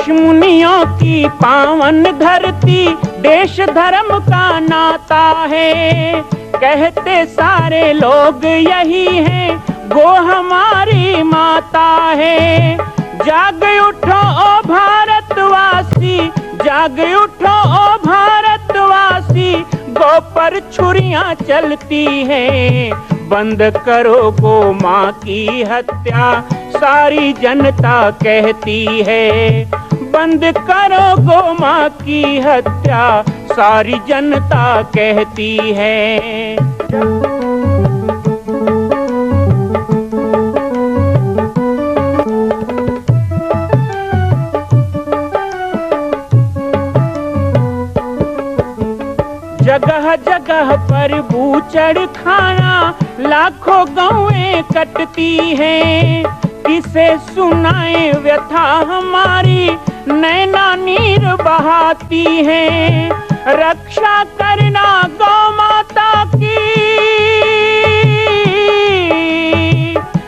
ऋषि मुनियों की पावन धरती, देश धर्म का नाता है। कहते सारे लोग यही हैं, गो हमारी माता है। जाग उठो ओ भारतवासी, जाग उठो ओ भारतवासी, गो पर छुरियां चलती हैं। बंद करो गो माँ की हत्या, सारी जनता कहती है। बंद करो गो माँ की हत्या, सारी जनता कहती है। जगह जगह पर बूचड़ खाना, लाखों गौएं कटती हैं। किसे सुनाए व्यथा हमारी, नैना नीर बहाती हैं। रक्षा करना गौ माता की,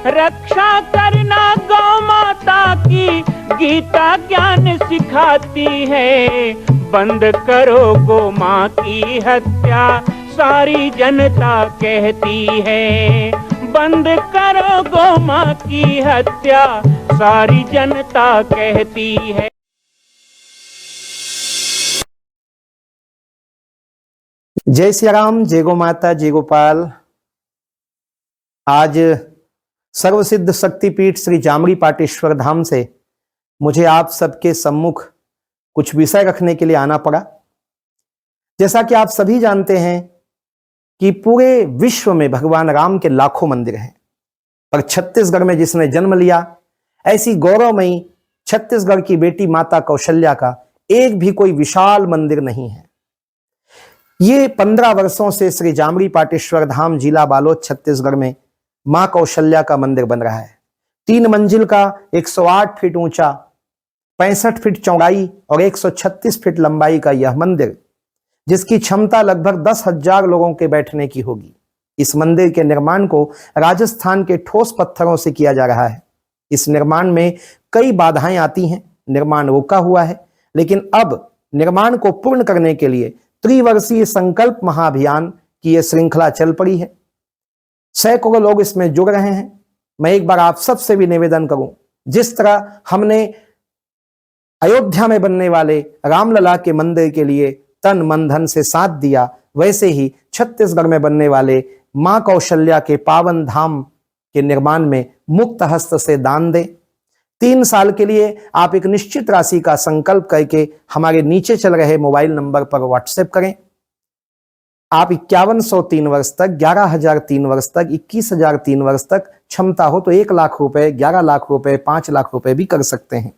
रक्षा करना गौ माता की, गीता ज्ञान सिखाती है। बंद करो गो माँ की हत्या, सारी जनता कहती है। बंद करो गो माँ की हत्या, सारी जनता कहती है। जय श्री राम, जय गो माता, जय गोपाल। आज सर्वसिद्ध शक्तिपीठ श्री जामरी पाटेश्वर धाम से मुझे आप सबके सम्मुख कुछ विषय रखने के लिए आना पड़ा। जैसा कि आप सभी जानते हैं कि पूरे विश्व में भगवान राम के लाखों मंदिर हैं, पर छत्तीसगढ़ में जिसने जन्म लिया, ऐसी गौरवमयी छत्तीसगढ़ की बेटी माता कौशल्या का एक भी कोई विशाल मंदिर नहीं है। ये 15 वर्षों से श्री जामरी पाटेश्वर धाम, जिला बालोद, छत्तीसगढ़ में मां कौशल्या का मंदिर बन रहा है। 3 मंजिल का 108 फीट ऊंचा, 65 फीट चौड़ाई और 136 फीट लंबाई का यह मंदिर, जिसकी क्षमता लगभग 10,000 लोगों के बैठने की होगी। इस मंदिर के निर्माण को राजस्थान के ठोस पत्थरों से किया जा रहा है। इस निर्माण में कई बाधाएं आती हैं, निर्माण रुका हुआ है, लेकिन अब निर्माण को पूर्ण करने के लिए त्रिवर्षीय संकल्प महाअभियान की यह श्रृंखला चल पड़ी है। सैकड़ों लोग इसमें जुड़ रहे हैं। मैं एक बार आप सबसे भी निवेदन करूं, जिस तरह हमने अयोध्या में बनने वाले रामलला के मंदिर के लिए तन मन धन से साथ दिया, वैसे ही छत्तीसगढ़ में बनने वाले मां कौशल्या के पावन धाम के निर्माण में मुक्त हस्त से दान दें। 3 साल के लिए आप एक निश्चित राशि का संकल्प करके हमारे नीचे चल रहे मोबाइल नंबर पर व्हाट्सएप करें। आप 5103 वर्ष तक, 11,003 वर्ष तक, 21,003 वर्ष तक, क्षमता हो तो 1 लाख रुपए, 11 लाख रुपए, 5 लाख रुपए भी कर सकते हैं।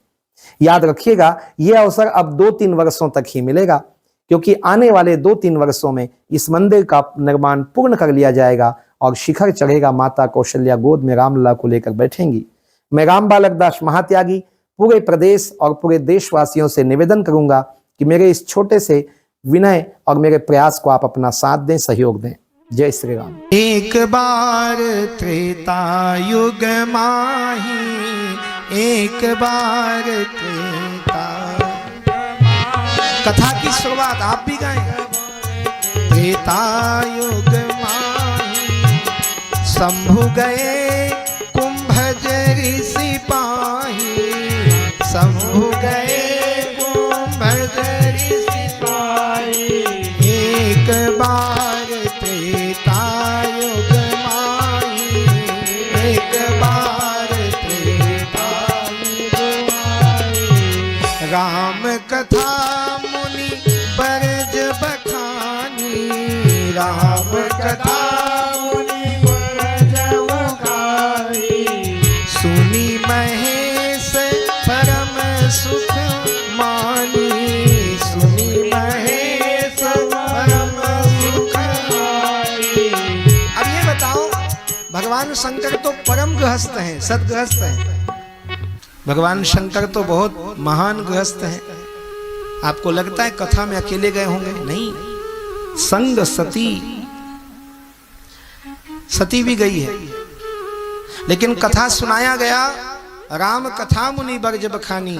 याद रखिएगा, यह अवसर अब 2-3 वर्षों तक ही मिलेगा, क्योंकि आने वाले 2-3 वर्षों में इस मंदिर का निर्माण पूर्ण कर लिया जाएगा और शिखर चढ़ेगा। माता कौशल्या गोद में रामलला को लेकर बैठेंगी। मैं राम बालक दास महात्यागी पूरे प्रदेश और पूरे देशवासियों से निवेदन करूंगा कि मेरे इस छोटे से विनय और मेरे प्रयास को आप अपना साथ दें, सहयोग दें। जय श्री राम। एक बार त्रेता युग माही, एक बार त्रेता। कथा की शुरुआत आप भी गाएं। त्रेता युग माही, शंभु गए कुंभज ऋषि पाही, शंभु गए कुंभज ऋषि पाही। एक बार त्रेता युग माही, एक बार त्रेता युग माही। राम कथा मुनि बरज बखानी, राम कथा मुनि बरज बखानी। सुनी महेश परम सुख मानी, सुनी महेश परम सुख मानी। अब ये बताओ, भगवान शंकर तो परम गृहस्थ हैं, सदगृहस्थ हैं। भगवान शंकर तो बहुत महान गृहस्थ हैं। आपको लगता है कथा में अकेले गए होंगे? नहीं, संग सती, सती भी गई है। लेकिन कथा सुनाया गया, राम कथा मुनि बरज बखानी।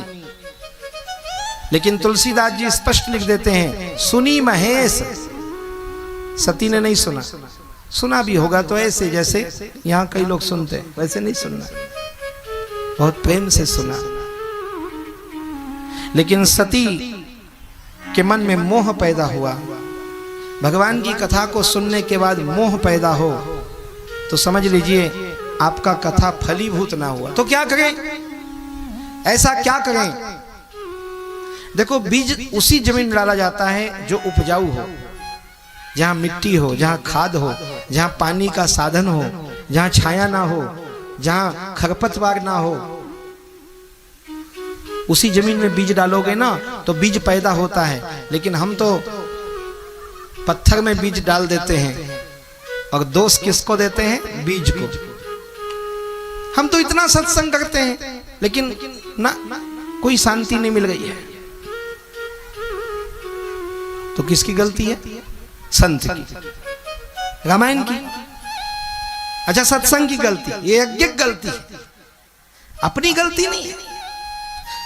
लेकिन तुलसीदास जी स्पष्ट लिख देते हैं, सुनी महेश। सती ने नहीं सुना, सुना भी होगा तो ऐसे जैसे यहां कई लोग सुनते हैं, वैसे नहीं सुनना, बहुत प्रेम से सुना। लेकिन सती के मन में मोह पैदा हुआ। भगवान की कथा को सुनने के बाद मोह पैदा हो तो समझ लीजिए आपका कथा फलीभूत ना हुआ। तो क्या करें, ऐसा क्या करें? देखो, बीज उसी जमीन में डाला जाता है जो उपजाऊ हो, जहां मिट्टी हो, जहां खाद हो, जहां पानी का साधन हो, जहां छाया ना हो, जहां खरपतवार ना हो, उसी जमीन में बीज डालोगे ना तो बीज पैदा होता है। लेकिन हम तो पत्थर में बीज डाल देते हैं और दोष किसको देते हैं? बीज को। हम तो इतना सत्संग करते हैं लेकिन ना कोई शांति नहीं मिल रही है, तो किसकी गलती है? संत की, रामायण की। अच्छा, सत्संग की गलती, ये यज्ञ गलती है, अपनी गलती नहीं है।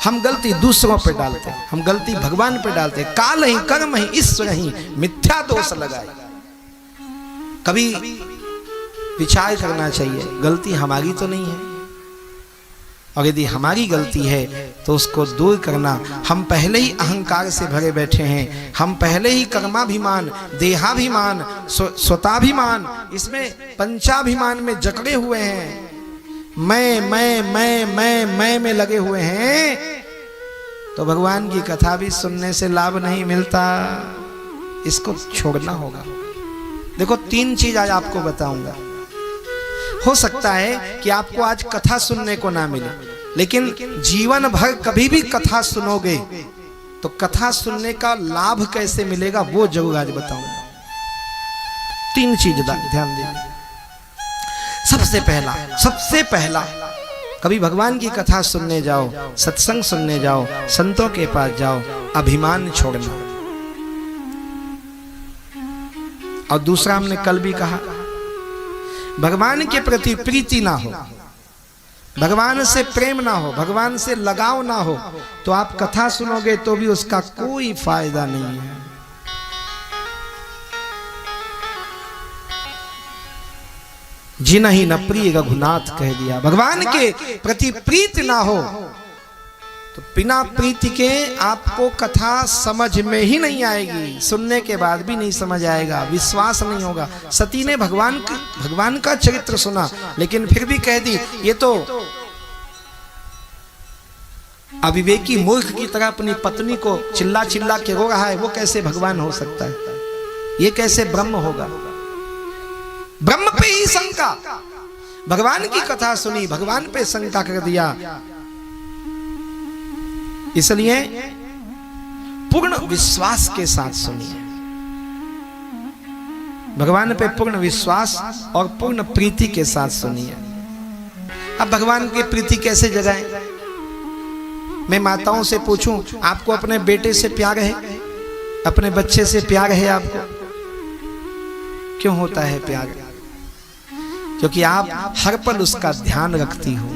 हम गलती दूसरों पे डालते हैं, हम गलती भगवान पे डालते हैं। काल ही कर्म ही ईश्वर ही मिथ्या दोष लगाए। कभी विचार करना चाहिए, गलती हमारी तो नहीं है, और यदि हमारी गलती है तो उसको दूर करना। हम पहले ही अहंकार से भरे बैठे हैं, हम पहले ही कर्माभिमान, देहाभिमान, स्वताभिमान, इसमें पंचाभिमान में जकड़े हुए हैं। मैं में लगे हुए हैं, तो भगवान की कथा भी सुनने से लाभ नहीं मिलता। इसको छोड़ना होगा। देखो, 3 चीज आज आपको बताऊंगा। हो सकता है कि आपको आज कथा सुनने को ना मिले, लेकिन जीवन भर कभी भी कथा सुनोगे तो कथा सुनने का लाभ कैसे मिलेगा वो जरूर आज बताऊंगा। 3 चीज ध्यान देना। सबसे पहला कभी भगवान की कथा सुनने जाओ, सत्संग सुनने जाओ, संतों के पास जाओ, अभिमान छोड़ना। और दूसरा, हमने कल भी कहा, भगवान के प्रति प्रीति ना हो, भगवान से प्रेम ना हो, भगवान से लगाव ना हो, तो आप कथा सुनोगे तो भी उसका कोई फायदा नहीं है। जिनहि न प्रिय रघुनाथ कह दिया। भगवान के प्रति प्रीति ना हो तो बिना प्रीति के आपको कथा समझ में ही नहीं आएगी, सुनने के बाद भी नहीं समझ आएगा, विश्वास नहीं होगा। सती ने भगवान का चरित्र सुना, लेकिन फिर भी कह दी ये तो अविवेकी मूर्ख की तरह अपनी पत्नी को चिल्ला चिल्ला के रो रहा है, वो कैसे भगवान हो सकता है, ये कैसे ब्रह्म होगा। ब्रह्म पे ही शंका, भगवान की कथा सुनी, भगवान पे शंका कर दिया। इसलिए पूर्ण विश्वास के साथ सुनिए, भगवान पे पूर्ण विश्वास और पूर्ण प्रीति के साथ सुनिए। अब भगवान की प्रीति कैसे जगाएं? मैं माताओं से पूछूं, आपको अपने बेटे से प्यार है, अपने बच्चे से प्यार है आपको? क्यों होता है प्यार? क्योंकि आप हर पल उसका ध्यान रखती हो।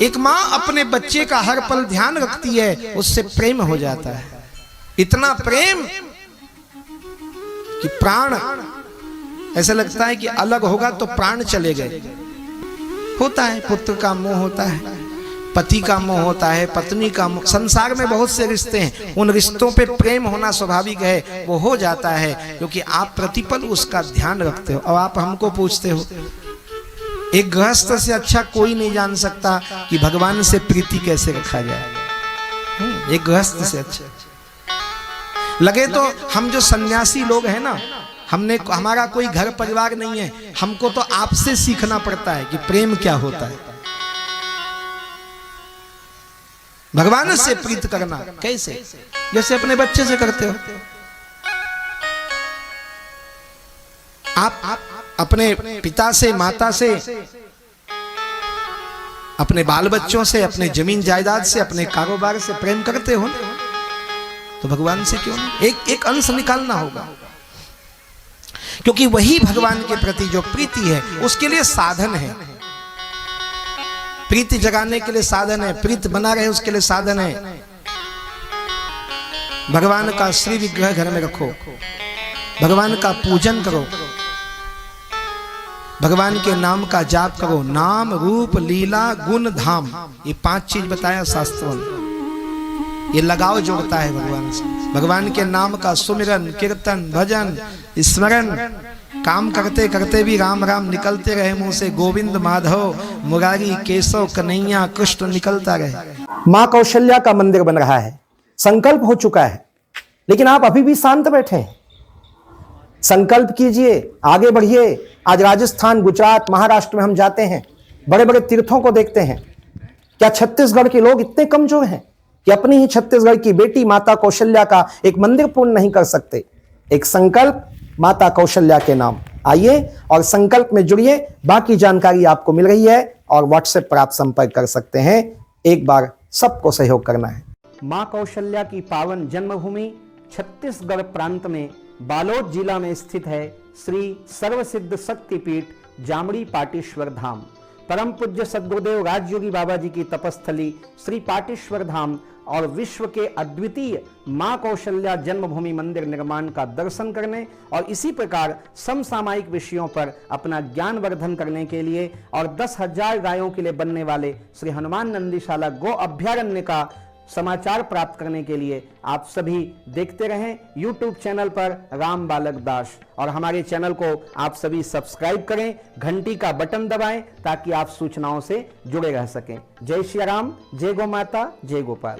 एक मां अपने बच्चे का हर पल ध्यान रखती है, उससे प्रेम हो जाता है, इतना प्रेम कि प्राण, ऐसा लगता है कि अलग होगा तो प्राण चले गए। होता है, पुत्र का मोह होता है, पति का मोह होता है, पत्नी का मोह, संसार में बहुत से रिश्ते हैं, उन रिश्तों पे प्रेम होना स्वाभाविक है, वो हो जाता है क्योंकि आप प्रतिपल उसका ध्यान रखते हो। और आप हमको पूछते हो, एक गृहस्थ से अच्छा कोई नहीं जान सकता कि भगवान से प्रीति कैसे रखा जाए। एक गृहस्थ से अच्छा लगे तो हम जो सन्यासी लोग हैं ना, हमारा कोई घर परिवार नहीं है, हमको तो आपसे सीखना पड़ता है कि प्रेम क्या होता है, भगवान से प्रीत करना कैसे, जैसे अपने बच्चे से करते हो। आप अपने पिता से, माता से, अपने बाल बच्चों से, अपने जमीन जायदाद से, अपने कारोबार से प्रेम करते हो, तो भगवान से क्यों नहीं? एक अंश निकालना होगा, क्योंकि वही भगवान के प्रति जो प्रीति है उसके लिए साधन है। प्रीति जगाने के लिए साधन है, प्रीत बना रहे उसके लिए साधन है। भगवान का श्री विग्रह घर में रखो, भगवान का पूजन करो, भगवान के नाम का जाप करो। नाम रूप लीला गुण धाम, ये 5 चीज बताया शास्त्रों ने। ये लगाव जोड़ता है भगवान से। भगवान के नाम का सुमिरन कीर्तन भजन स्मरण काम करते करते भी राम राम निकलते रहे मुंह से। गोविंद माधव मुरारी केशव कन्हैया कृष्ण निकलता रहे। मां कौशल्या का मंदिर बन रहा है, संकल्प हो चुका है, लेकिन आप अभी भी शांत बैठे हैं। संकल्प कीजिए, आगे बढ़िए। आज राजस्थान गुजरात महाराष्ट्र में हम जाते हैं, बड़े बड़े तीर्थों को देखते हैं। क्या छत्तीसगढ़ के लोग इतने कमजोर हैं कि अपनी ही छत्तीसगढ़ की बेटी माता कौशल्या का एक मंदिर पूर्ण नहीं कर सकते? एक संकल्प माता कौशल्या के नाम। आइए और संकल्प में जुड़िए। बाकी जानकारी आपको मिल रही है और व्हाट्सएप पर आप संपर्क कर सकते हैं। एक बार सबको सहयोग करना है। मां कौशल्या की पावन जन्मभूमि छत्तीसगढ़ प्रांत में बालोद जिला में स्थित है श्री सर्वसिद्ध शक्तिपीठ जामड़ी पाटेश्वर धाम। परम पूज्य सद्गुरुदेव राजयोगी बाबा जी की तपस्थली श्री पाटेश्वर धाम और विश्व के अद्वितीय मां कौशल्या जन्मभूमि मंदिर निर्माण का दर्शन करने और इसी प्रकार समसामयिक विषयों पर अपना ज्ञान वर्धन करने के लिए और 10,000 गायों के लिए बनने वाले श्री हनुमान नंदीशाला गो अभ्यारण्य का समाचार प्राप्त करने के लिए आप सभी देखते रहें YouTube चैनल पर राम बालक दास, और हमारे चैनल को आप सभी सब्सक्राइब करें, घंटी का बटन दबाएं ताकि आप सूचनाओं से जुड़े रह सकें। जय श्री राम, जय गौ माता, जय गोपाल।